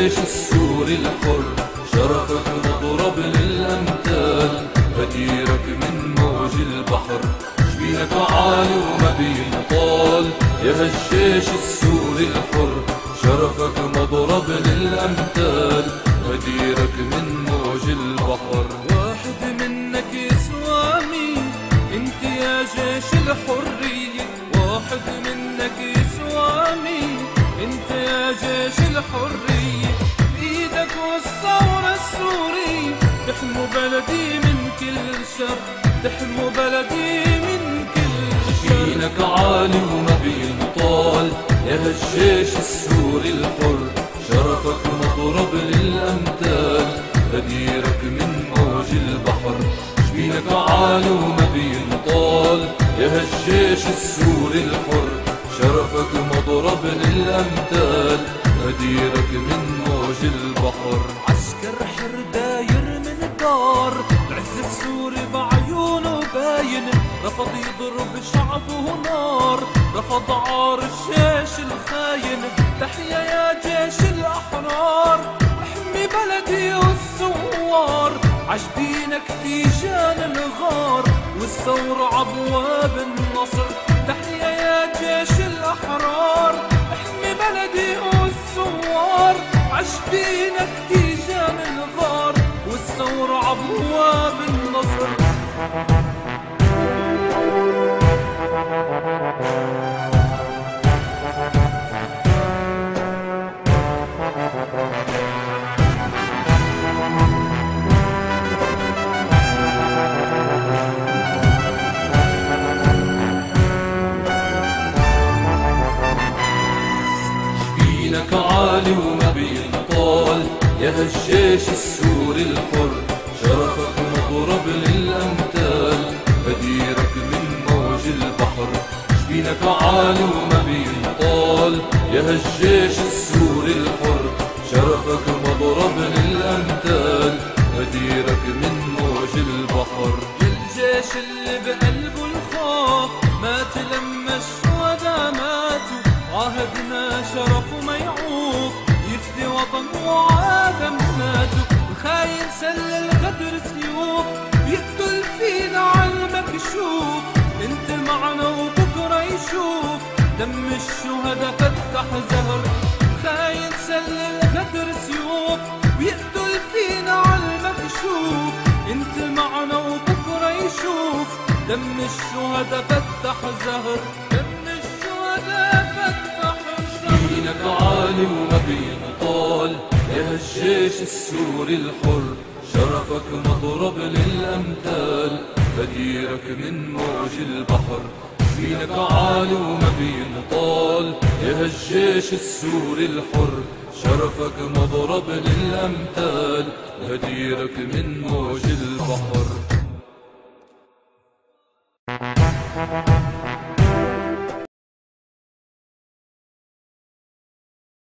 الجيش السوري الحر، شرفك مضرب للأمثال، غديرك من موج البحر، جبينك عالي وما بينطال. يا هالجيش السوري الحر، شرفك مضرب للأمثال، غديرك من موج البحر. واحد منك يسوى مين انت يا جيش الحرية، واحد منك يسوى مين انت يا جيش الحرية، بإيدك والثورة السورية تحموا بلدي من كل شر، تحموا بلدي من كل شر. جبينك عالي وما بينطال، يا هالجيش السوري الحر، شرفك مضرب للأمثال، غديرك من موج البحر. جبينك عالي وما بينطال، يا هالجيش السوري الحر، شرفك مضرب للأمثال، غديرك من موج البحر. عسكر حر داير من الدار، العز السوري بعيونه باين، رفض يضرب شعبه نار، رفض عار الجيش الخاين. تحيا يا جيش الأحرار، احمي بلدي والثوار، عجبينك تيجان الغار، والثورة عبواب النصر. تحيا يا جيش الأحرار، احمي بلدي والثوار، عجبينك تيجان الغار، والثورة عبواب النصر. جبينك عالي وما بينطال، يا هالجيش السوري الحر، شرفك مضرب للأمثال، غديرك من موج البحر. جبينك عالي وما بينطال، يا هالجيش السوري الحر، شرفك مضرب للأمثال، غديرك من موج البحر. الجيش اللي بقلبه الخوف مات لما الشهداء ماتوا، عاهدنا شرفه ما يعوف، يفدي وطن وعادم ماتوا. الخاين سل الغدر سيوف، بيقتل فينا عالمكشوف، انت معنا وبكره يشوف، دم الشهداء فتح زهر. الخاين سل الغدر سيوف، بيقتل فينا عالمكشوف، انت معنا وبكره يشوف، دم الشهداء فتح زهر، دم الشهداء فتح زهر. جبينك عالي وما بينطال، يا هالجيش السوري الحر، شرفك مضرب للأمثال، غديرك من موج البحر. جبينك عالي وما بينطال، يا هالجيش السوري الحر، شرفك مضرب للأمثال، غديرك من موج البحر.